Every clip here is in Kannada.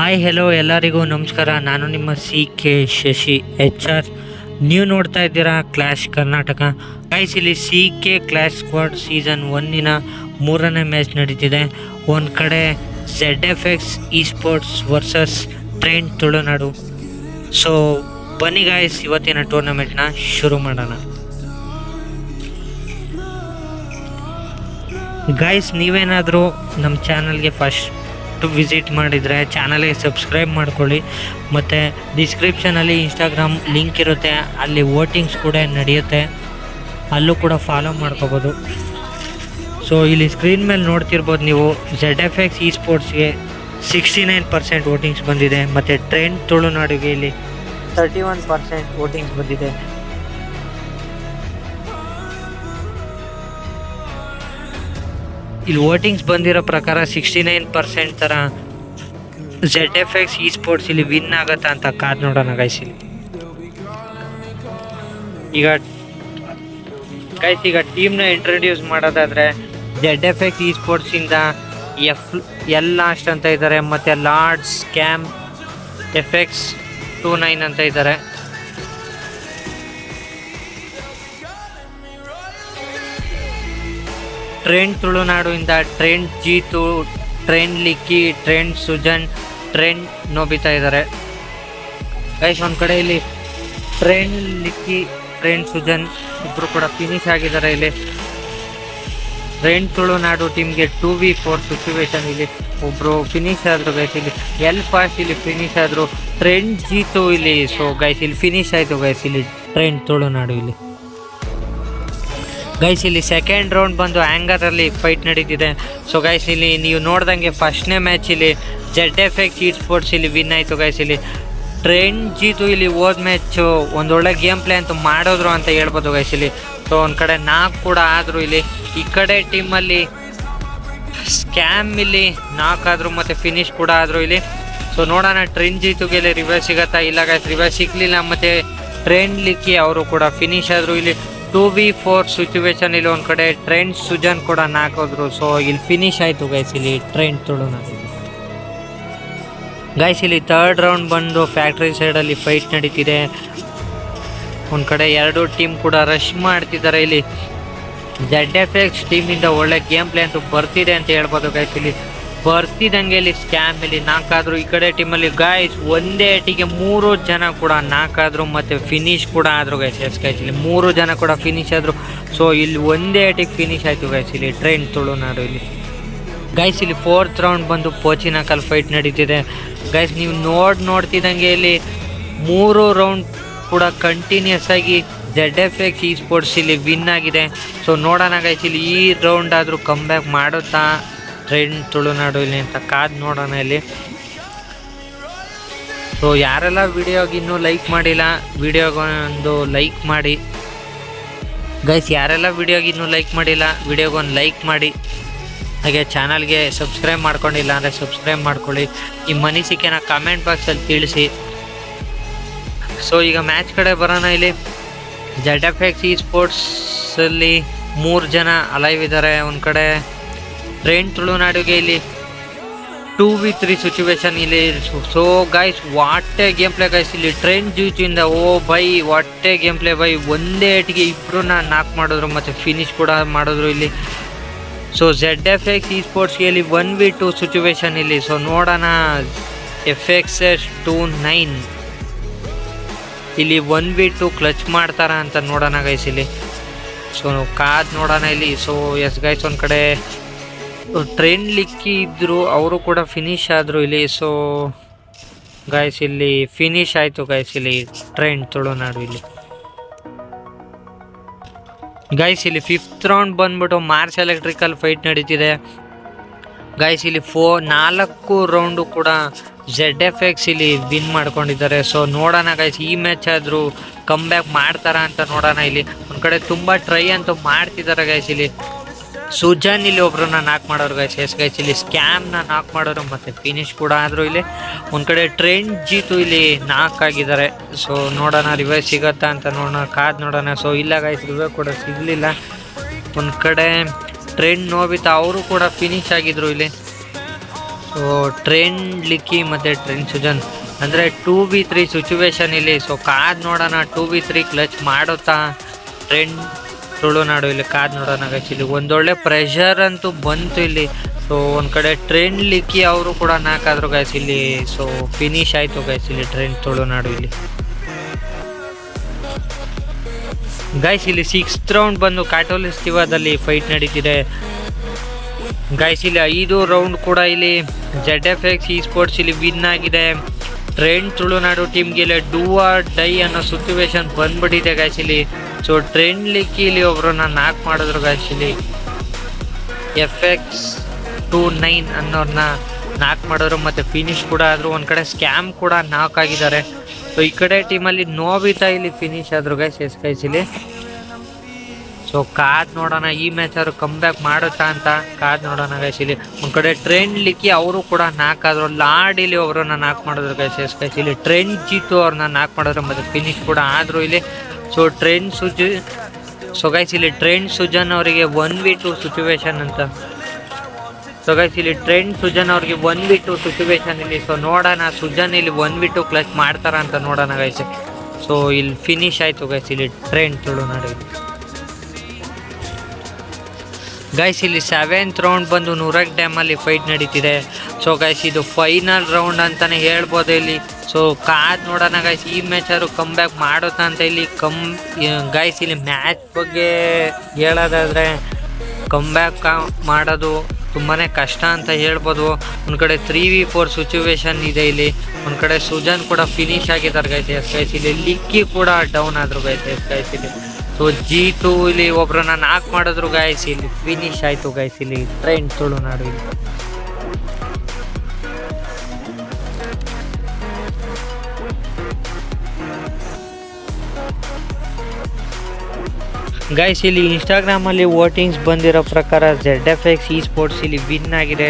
ಹಾಯ್ ಹೆಲೋ ಎಲ್ಲರಿಗೂ ನಮಸ್ಕಾರ. ನಾನು ನಿಮ್ಮ CK ಶಶಿ HR. ನೀವು ನೋಡ್ತಾ ಇದ್ದೀರಾ ಕ್ಲಾಶ್ ಕರ್ನಾಟಕ. ಗೈಸ್, ಇಲ್ಲಿ CK ಕ್ಲಾಶ್ ಸ್ಕ್ವಾಡ್ ಸೀಸನ್ 1ನ 3ನೇ ಮ್ಯಾಚ್ ನಡೀತಿದೆ. ಒಂದು ಕಡೆ ZFX eSports versus trend Tulunadu. So ಬನ್ನಿ ಗೈಸ್, ಇವತ್ತಿನ ಟೂರ್ನಮೆಂಟ್ನ ಶುರು ಮಾಡೋಣ. ಗೈಸ್, ನೀವೇನಾದರೂ ನಮ್ಮ ಚಾನಲ್ಗೆ ಫಸ್ಟ್ ವಿಸಿಟ್ ಮಾಡಿದರೆ ಚಾನಲ್ಗೆ ಸಬ್ಸ್ಕ್ರೈಬ್ ಮಾಡ್ಕೊಳ್ಳಿ. ಮತ್ತು ಡಿಸ್ಕ್ರಿಪ್ಷನಲ್ಲಿ ಇನ್ಸ್ಟಾಗ್ರಾಮ್ ಲಿಂಕ್ ಇರುತ್ತೆ, ಅಲ್ಲಿ ವೋಟಿಂಗ್ಸ್ ಕೂಡ ನಡೆಯುತ್ತೆ, ಅಲ್ಲೂ ಕೂಡ ಫಾಲೋ ಮಾಡ್ಕೋಬೋದು. ಸೊ ಇಲ್ಲಿ ಸ್ಕ್ರೀನ್ ಮೇಲೆ ನೋಡ್ತಿರ್ಬೋದು ನೀವು, ZFX eSportsಗೆ 69% ವೋಟಿಂಗ್ಸ್ ಬಂದಿದೆ, ಮತ್ತು ಟ್ರೆಂಡ್ ತುಳುನಾಡಿಗೆ ಇಲ್ಲಿ 31% ವೋಟಿಂಗ್ಸ್ ಬಂದಿದೆ. ಇಲ್ಲಿ ವೋಟಿಂಗ್ಸ್ ಬಂದಿರೋ ಪ್ರಕಾರ 69% ಥರ ZFX eSports ಇಲ್ಲಿ ವಿನ್ ಆಗತ್ತಾ ಅಂತ ಕಾದು ನೋಡೋಣ ಗೈಸ್. ಈಗ ಟೀಮ್ನ ಇಂಟ್ರೊಡ್ಯೂಸ್ ಮಾಡೋದಾದರೆ ZFX eSportsಯಿಂದ ಎಲ್ ಲಾಸ್ಟ್ ಅಂತ ಇದ್ದಾರೆ, ಮತ್ತು ಲಾರ್ಡ್ಸ್ ಕ್ಯಾಮ್ FX29 ಅಂತ ಇದ್ದಾರೆ. ಟ್ರೆಂಡ್ ತುಳುನಾಡುವಿಂದ Trend Jeetu, Trend Likki, Trend Sujan, Trend Nobita ಇದ್ದಾರೆ ಗೈಸ್. ಒಂದು ಕಡೆ ಇಲ್ಲಿ ಟ್ರೆಂಡ್ ಲಿಕ್ಕಿ, ಟ್ರೆಂಡ್ ಸುಜನ್ ಇಬ್ಬರು ಕೂಡ ಫಿನಿಶ್ ಆಗಿದ್ದಾರೆ. ಇಲ್ಲಿ ಟ್ರೆಂಡ್ ತುಳುನಾಡು ಟೀಮ್ಗೆ 2v4 ಸಿಚುವೇಶನ್, ಇಲ್ಲಿ ಒಬ್ಬರು ಫಿನಿಶ್ ಆದರು ಗೈಸ್. ಇಲ್ಲಿ ಎಲ್ ಫಾಸ್ಟ್ ಇಲ್ಲಿ ಫಿನಿಶ್ ಆದರು, ಟ್ರೆಂಡ್ ಜೀತು ಇಲ್ಲಿ. ಸೊ ಗೈಸ್, ಇಲ್ಲಿ ಫಿನಿಶ್ ಆಯಿತು ಗೈಸ್, ಇಲ್ಲಿ ಟ್ರೆಂಡ್ ತುಳುನಾಡು ಇಲ್ಲಿ. ಗೈಸ್, ಇಲ್ಲಿ ಸೆಕೆಂಡ್ ರೌಂಡ್ ಬಂದು ಆ್ಯಂಗರಲ್ಲಿ ಫೈಟ್ ನಡೀತಿದೆ. ಸೊ ಗೈಸ್, ಇಲ್ಲಿ ನೀವು ನೋಡ್ದಂಗೆ ಫಸ್ಟ್ನೇ ಮ್ಯಾಚ್ ಇಲ್ಲಿ ZFX eSports ಇಲ್ಲಿ ವಿನ್ ಆಯಿತು ಗೈಸ್. ಇಲ್ಲಿ ಟ್ರೆಂಡ್ ಜೀತು ಇಲ್ಲಿ ಹೋದ ಮ್ಯಾಚು ಒಂದೊಳ್ಳೆ ಗೇಮ್ ಪ್ಲೇ ಅಂತೂ ಮಾಡಿದ್ರು ಅಂತ ಹೇಳ್ಬೋದು ಗೈಸ್ ಇಲ್ಲಿ. ಸೊ ಒಂದು ಕಡೆ ನಾಕ್ ಕೂಡ ಆದರು. ಇಲ್ಲಿ ಈ ಕಡೆ ಟೀಮಲ್ಲಿ ಸ್ಕ್ಯಾಮ್ ಇಲ್ಲಿ ನಾಕ್ ಆದರು, ಮತ್ತು ಫಿನಿಶ್ ಕೂಡ ಆದರು ಇಲ್ಲಿ. ಸೊ ನೋಡೋಣ ಟ್ರೆಂಡ್ ಜೀತುಗೆ ಇಲ್ಲಿ ರಿವರ್ಸ್ ಸಿಗತ್ತಾ, ಇಲ್ಲ ಗೈಸ್ ರಿವರ್ಸ್ ಸಿಗಲಿಲ್ಲ. ಮತ್ತು ಟ್ರೆಂಡ್ ಲಿಕ್ಕಿ ಅವರು ಕೂಡ ಫಿನಿಶ್ ಆದರು. ಇಲ್ಲಿ 2v4 ಸಿಚುವೇಶನ್, ಇಲ್ಲಿ ಒಂದು ಕಡೆ ಟ್ರೆಂಡ್ ಸುಜನ್ ಕೂಡ ನಾಕೋದ್ರು. ಸೊ ಇಲ್ಲಿ ಫಿನಿಶ್ ಆಯಿತು ಗೈಸ್, ಇಲ್ಲಿ ಟ್ರೆಂಡ್ ತುಳುನಾಡು ಗೈಸ್. ಇಲ್ಲಿ ಥರ್ಡ್ ರೌಂಡ್ ಬಂದು ಫ್ಯಾಕ್ಟ್ರಿ ಸೈಡಲ್ಲಿ ಫೈಟ್ ನಡೀತಿದೆ. ಒಂದು ಕಡೆ ಎರಡು ಟೀಮ್ ಕೂಡ ರಶ್ ಮಾಡ್ತಿದ್ದಾರೆ. ಇಲ್ಲಿ ZFX ಟೀಮಿಂದ ಒಳ್ಳೆ ಗೇಮ್ ಪ್ಲೇ ಅಂತೂ ಬರ್ತಿದೆ ಅಂತ ಹೇಳ್ಬೋದು ಗೈಸ್. ಇಲ್ಲಿ ಬರ್ತಿದ್ದಂಗೆ ಇಲ್ಲಿ ಸ್ಕ್ಯಾಮ್ ಇಲ್ಲಿ ನಾಕಾದ್ರು. ಈ ಕಡೆ ಟೀಮಲ್ಲಿ ಗೈಸ್ ಒಂದೇ ಏಟಿಗೆ 3 ಜನ ಕೂಡ ನಾಕಾದ್ರು, ಮತ್ತು ಫಿನಿಶ್ ಕೂಡ ಆದರು ಗೈಸ್. ಎಸ್ ಗೈಸ್, ಇಲ್ಲಿ 3 ಜನ ಕೂಡ ಫಿನಿಶ್ ಆದರು. ಸೊ ಇಲ್ಲಿ ಒಂದೇ ಏಟಿಗೆ ಫಿನಿಶ್ ಆಯಿತು ಗೈಸ್, ಇಲ್ಲಿ ಟ್ರೆಂಡ್ ತುಳುನಾಡು ಇಲ್ಲಿ ಗೈಸ್. ಇಲ್ಲಿ ಫೋರ್ತ್ ರೌಂಡ್ ಬಂದು ಪೋಚಿನಾಕಲ್ ಫೈಟ್ ನಡೀತಿದೆ ಗೈಸ್. ನೀವು ನೋಡ್ತಿದ್ದಂಗೆ ಇಲ್ಲಿ 3 ರೌಂಡ್ ಕೂಡ ಕಂಟಿನ್ಯೂಸ್ ಆಗಿ ZFX eSports ಇಲ್ಲಿ ವಿನ್ ಆಗಿದೆ. ಸೊ ನೋಡೋಣ ಗೈಸ್, ಇಲ್ಲಿ ಈ ರೌಂಡ್ ಆದರೂ ಕಮ್ ಬ್ಯಾಕ್ ಮಾಡುತ್ತಾ ಟ್ರೆಂಡ್ ತುಳುನಾಡು ಇಲ್ಲಿ ಅಂತ ಕಾದು ನೋಡೋಣ ಇಲ್ಲಿ. ಸೊ ಯಾರೆಲ್ಲ ವಿಡಿಯೋಗೆ ಇನ್ನೂ ಲೈಕ್ ಮಾಡಿಲ್ಲ, ವಿಡಿಯೋಗೊಂದು ಲೈಕ್ ಮಾಡಿ ಗೈಸ್. ಯಾರೆಲ್ಲ ವಿಡಿಯೋಗೆ ಇನ್ನೂ ಲೈಕ್ ಮಾಡಿಲ್ಲ, ವಿಡಿಯೋಗೊಂದು ಲೈಕ್ ಮಾಡಿ. ಹಾಗೆ ಚಾನಲ್ಗೆ ಸಬ್ಸ್ಕ್ರೈಬ್ ಮಾಡ್ಕೊಂಡಿಲ್ಲ ಅಂದರೆ ಸಬ್ಸ್ಕ್ರೈಬ್ ಮಾಡ್ಕೊಳ್ಳಿ. ನಿಮ್ಮ ಅನಿಸಿಕೆನ ಕಮೆಂಟ್ ಬಾಕ್ಸಲ್ಲಿ ತಿಳಿಸಿ. ಸೊ ಈಗ ಮ್ಯಾಚ್ ಕಡೆ ಬರೋಣ. ಇಲ್ಲಿ ZFX eSportsಲ್ಲಿ 3 ಜನ ಅಲೈವ್ ಇದ್ದಾರೆ. ಒಂದು ಕಡೆ ಟ್ರೆಂಡ್ ತುಳುನಾಡುಗೆ ಇಲ್ಲಿ 2v3 ಸಿಚುವೇಶನ್ ಇಲ್ಲಿ. So guys, what a game play guys. ಇಲ್ಲಿ ಟ್ರೆಂಡ್ ಜೂಚಿಂದ ಬೈ ವಾಟೆ ಗೇಮ್ ಪ್ಲೇ ಬೈ. ಒಂದೇ ಏಟಿಗೆ ಇಬ್ಬರನ್ನ ನಾಕ್ ಮಾಡಿದ್ರು, ಮತ್ತು ಫಿನಿಶ್ ಕೂಡ ಮಾಡಿದ್ರು ಇಲ್ಲಿ. ಸೊ ZFX eSportsಗೆ ಇಲ್ಲಿ 1v2 ಸಿಚುವೇಶನ್ ಇಲ್ಲಿ. ಸೊ ನೋಡೋಣ FX29 ಇಲ್ಲಿ 1v2 ಕ್ಲಚ್ ಮಾಡ್ತಾರ ಅಂತ ನೋಡೋಣ ಗೈಸ್ ಇಲ್ಲಿ. ಸೊ ಕಾದ್ ನೋಡೋಣ ಇಲ್ಲಿ. ಸೊ ಎಸ್ ಗೈಸ್, ಒಂದು ಕಡೆ ಟ್ರೆಂಡ್ ಲಿಕ್ಕಿ ಇದ್ದರು, ಅವರು ಕೂಡ ಫಿನಿಶ್ ಆದರು ಇಲ್ಲಿ. ಸೊ ಗೈಸ್, ಇಲ್ಲಿ ಫಿನಿಶ್ ಆಯಿತು ಗೈಸ್, ಇಲ್ಲಿ ಟ್ರೆಂಡ್ ತುಳುನಾಡು ಇಲ್ಲಿ ಗೈಸ್. ಇಲ್ಲಿ 5th ರೌಂಡ್ ಬಂದ್ಬಿಟ್ಟು ಮಾರ್ಸ್ ಎಲೆಕ್ಟ್ರಿಕಲ್ ಫೈಟ್ ನಡೀತಿದೆ ಗೈಸ್. ಇಲ್ಲಿ 4 ರೌಂಡು ಕೂಡ ZFX ಇಲ್ಲಿ ವಿನ್ ಮಾಡ್ಕೊಂಡಿದ್ದಾರೆ. ಸೊ ನೋಡೋಣ ಗೈಸ್, ಈ ಮ್ಯಾಚ್ ಆದರೂ ಕಮ್ ಬ್ಯಾಕ್ ಮಾಡ್ತಾರಾ ಅಂತ ನೋಡೋಣ ಇಲ್ಲಿ. ಒಂದು ಕಡೆ ತುಂಬ ಟ್ರೈ ಅಂತೂ ಮಾಡ್ತಿದ್ದಾರೆ ಗೈಸ್. ಇಲ್ಲಿ ಸುಜನ್ ಇಲ್ಲಿ ಒಬ್ರನ್ನ ನಾಕ್ ಮಾಡೋರು ಗೈಸ್. ಎಸ್ ಗೈಸ್, ಇಲ್ಲಿ ಸ್ಕ್ಯಾಮ್ನ ನಾಕ್ ಮಾಡೋರು, ಮತ್ತು ಫಿನಿಶ್ ಕೂಡ ಆದರು ಇಲ್ಲಿ. ಒಂದು ಕಡೆ ಟ್ರೆಂಡ್ ಜೀತು ಇಲ್ಲಿ ನಾಕ್ ಆಗಿದ್ದಾರೆ. ಸೊ ನೋಡೋಣ ರಿವೈಸ್ ಸಿಗತ್ತಾ ಅಂತ ಕಾದು ನೋಡೋಣ. ಸೊ ಇಲ್ಲ ಗೈಸ್, ರಿವೈವ್ ಕೂಡ ಸಿಗಲಿಲ್ಲ. ಒಂದು ಕಡೆ ಟ್ರೆಂಡ್ ನೋಬಿತಾ ಅವರು ಕೂಡ ಫಿನಿಶ್ ಆಗಿದ್ರು ಇಲ್ಲಿ. ಸೊ ಟ್ರೆಂಡ್ ಲಿಕ್ಕಿ ಮತ್ತು ಟ್ರೆಂಡ್ ಸುಜನ್ ಅಂದರೆ 2v3 ಸಿಚುವೇಶನ್ ಇಲ್ಲಿ. ಸೊ ಕಾದ್ ನೋಡೋಣ 2v3 ಕ್ಲಚ್ ಮಾಡುತ್ತಾ ಟ್ರೆಂಡ್ ತುಳುನಾಡು. ಇಲ್ಲಿ ಕಾದ್ ನೋಡೋಣ ಗೈಸ್. ಇಲ್ಲಿ ಒಂದೊಳ್ಳೆ ಪ್ರೆಷರ್ ಅಂತೂ ಬಂತು ಇಲ್ಲಿ. ಸೊ ಒಂದು ಕಡೆ ಟ್ರೆಂಡ್ ಲಿಕ್ಕಿ ಅವರು ಕೂಡ ನಾಕಾದ್ರು ಗೈಸ್ ಇಲ್ಲಿ. ಸೊ ಫಿನಿಶ್ ಆಯಿತು ಗೈಸ್ ಇಲ್ಲಿ ಟ್ರೆಂಡ್ ತುಳುನಾಡು ಇಲ್ಲಿ. ಗೈಸ್ ಇಲ್ಲಿ 6th ರೌಂಡ್ ಬಂದು ಕಾಟೋಲಿಸ್ಟಿವಾದಲ್ಲಿ ಫೈಟ್ ನಡೀತಿದೆ ಗೈಸ್. ಇಲ್ಲಿ 5 ರೌಂಡ್ ಕೂಡ ಇಲ್ಲಿ ZFX eSports ಇಲ್ಲಿ ವಿನ್ ಆಗಿದೆ. ಟ್ರೆಂಡ್ ತುಳುನಾಡು ಟೀಮ್ಗೆ ಇಲ್ಲಿ ಡೂ ಆರ್ ಡೈ ಅನ್ನೋ ಸಿಚುವೇಶನ್ ಬಂದ್ಬಿಟ್ಟಿದೆ ಗೈಸ್ ಇಲ್ಲಿ. ಸೊ ಟ್ರೆಂಡ್ ಲಿಕ್ಕಿ ಇಲ್ಲಿ ಒಬ್ರನ್ನ ನಾಕ್ ಮಾಡಿದ್ರು ಗೈಸ್ ಇಲ್ಲಿ. FX29 ಅನ್ನೋರ್ನ ನಾಕ್ ಮಾಡಿದ್ರು ಮತ್ತು ಫಿನಿಶ್ ಕೂಡ ಆದರು. ಒಂದು ಕಡೆ ಸ್ಕ್ಯಾಮ್ ಕೂಡ ನಾಕ್ ಆಗಿದ್ದಾರೆ. ಸೊ ಈ ಕಡೆ ಟೀಮಲ್ಲಿ ನೋಬಿತಾ ಇಲ್ಲಿ ಫಿನಿಶ್ ಆದರು ಗೈಸ್ ಗೈಸ್ ಇಲ್ಲಿ. ಸೊ ಕಾದ್ ನೋಡೋಣ ಈ ಮ್ಯಾಚ್ ಅವರು ಕಮ್ ಬ್ಯಾಕ್ ಮಾಡುತ್ತಾ ಅಂತ ಕಾದ್ ನೋಡೋಣ ಗೈಸ್ ಇಲ್ಲಿ. ಒಂದು ಕಡೆ ಟ್ರೆಂಡ್ ಲಿಕ್ಕಿ ಅವರು ಕೂಡ ನಾಕ್ ಆದರು. ಲಾರ್ಡ್ ಇಲ್ಲಿ ಒಬ್ಬರನ್ನ ನಾಕ್ ಮಾಡಿದ್ರು ಗೈಸ್ ಇಲ್ಲಿ. ಟ್ರೆಂಡ್ ಜೀತು ಅವ್ರನ್ನ ನಾಕ್ ಮಾಡಿದ್ರು ಮತ್ತು ಫಿನಿಶ್ ಕೂಡ ಆದರು ಇಲ್ಲಿ. ಸೊ ಗೈಸ್ ಇಲ್ಲಿ ಟ್ರೆಂಡ್ ಸುಜನ್ ಅವರಿಗೆ 1v2 ಸಿಚುವೇಶನ್ ಅಂತ. ಸೊ ಗೈಸ್ ಇಲ್ಲಿ ಟ್ರೆಂಡ್ ಸುಜನ್ ಅವ್ರಿಗೆ 1v2 ಸಿಚುವೇಶನ್ ಇಲ್ಲಿ. ಸೊ ನೋಡೋಣ ಸುಜನ್ ಇಲ್ಲಿ 1v2 ಕ್ಲಚ್ ಮಾಡ್ತಾರ ಅಂತ ನೋಡೋಣ ಗೈಸ್. ಸೊ ಇಲ್ಲಿ ಫಿನಿಶ್ ಆಯಿತು ಗೈಸ್ ಇಲ್ಲಿ ಟ್ರೆಂಡ್ ತುಳುನಾಡು. ಗೈಸ್ ಇಲ್ಲಿ 7th ರೌಂಡ್ ಬಂದು ನೂರಕ್ ಡ್ಯಾಮಲ್ಲಿ ಫೈಟ್ ನಡೀತಿದೆ. ಸೊ ಗೈಸ್ ಇದು ಫೈನಲ್ ರೌಂಡ್ ಅಂತಲೇ ಹೇಳ್ಬೋದು ಇಲ್ಲಿ. ಸೊ ಕಾದ್ ನೋಡೋಣ ಗೈಸ್ ಈ ಮ್ಯಾಚ್ ಅವರು ಕಮ್ ಬ್ಯಾಕ್ ಮಾಡುತ್ತಾ ಅಂತ ಇಲ್ಲಿ. ಗೈಸ್ ಇಲ್ಲಿ ಮ್ಯಾಚ್ ಬಗ್ಗೆ ಹೇಳೋದಾದರೆ ಕಮ್ ಬ್ಯಾಕ್ ಮಾಡೋದು ತುಂಬಾ ಕಷ್ಟ ಅಂತ ಹೇಳ್ಬೋದು. ಒಂದು ಕಡೆ 3v4 ಸಿಚುವೇಶನ್ ಇದೆ ಇಲ್ಲಿ. ಒಂದು ಕಡೆ ಸುಜನ್ ಕೂಡ ಫಿನಿಶ್ ಆಗಿದ್ದಾರೆ ಗೈಸ್ ಇಲ್ಲಿ. ಲಿಕ್ಕಿ ಕೂಡ ಡೌನ್ ಆದರು ಗೈಸ್ ಇಲ್ಲಿ. ಸೊ ಜೀತು ಇಲ್ಲಿ ಒಬ್ರನ್ನ ನಾಕ್ ಮಾಡಿದ್ರು ಗೈಸ್ ಇಲ್ಲಿ. ಫಿನಿಶ್ ಆಯಿತು ಗೈಸ್ ಇಲ್ಲಿ ಟ್ರೆಂಡ್ ತುಳುನಾಡು ಇಲ್ಲಿ. ಗೈಸ್ ಇಲ್ಲಿ ಇನ್ಸ್ಟಾಗ್ರಾಮಲ್ಲಿ ವೋಟಿಂಗ್ಸ್ ಬಂದಿರೋ ಪ್ರಕಾರ ZFX eSports ಇಲ್ಲಿ ವಿನ್ ಆಗಿದೆ.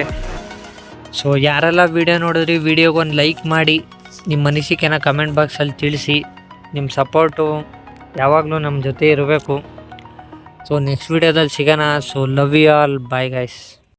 ಸೊ ಯಾರೆಲ್ಲ ವಿಡಿಯೋ ನೋಡಿದ್ರಿ ವಿಡಿಯೋಗೊಂದು ಲೈಕ್ ಮಾಡಿ, ನಿಮ್ಮ ಅನಿಸಿಕೆನ ಕಮೆಂಟ್ ಬಾಕ್ಸಲ್ಲಿ ತಿಳಿಸಿ. ನಿಮ್ಮ ಸಪೋರ್ಟು ಯಾವಾಗಲೂ ನಮ್ಮ ಜೊತೆ ಇರಬೇಕು. ಸೊ ನೆಕ್ಸ್ಟ್ ವಿಡಿಯೋದಲ್ಲಿ ಸಿಗೋಣ. So love you all, bye guys.